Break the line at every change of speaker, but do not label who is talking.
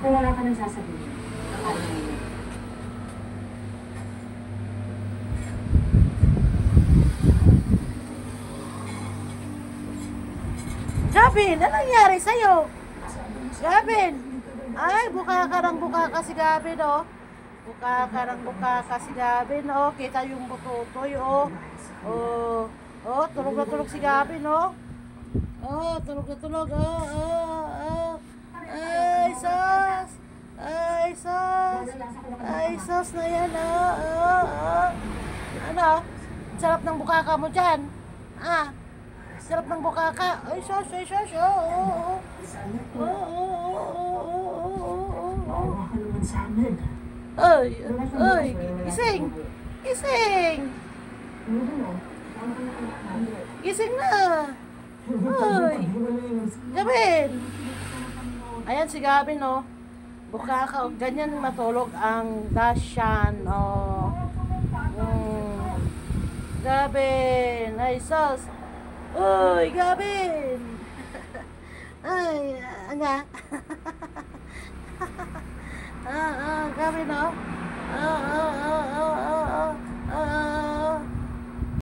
Kung wala ka nang sasabihin, akala mo yun.
Gavin, ano nangyari sa'yo? Gavin! Ay, buka ka si Gavin, oh. Buka ka si Gavin, oh. Kita yung bututoy, oh. Oh, oh, tulog na tulog si Gavin, oh. Oh, tulog na tulog, oh, oh, oh. Ay, sus! Ay, sus! Ay, sus na yan, oh, oh, oh. Ano? Sarap ng bukaka mo dyan. Ah, sarap ng bukaka. Ay, sus, oh, oh, oh. Oh, oh, oh.
Maawa ka naman sa amin.
Ay, ay, gising! Gising! Gising na! Ay! Gavin! Ayan si Gavin, oh. Bukaka, ganyan matulog ang Dasyan, oh. Gavin! Ay, sus! Uy, Gavin! Ay, nga. Gavin, oh.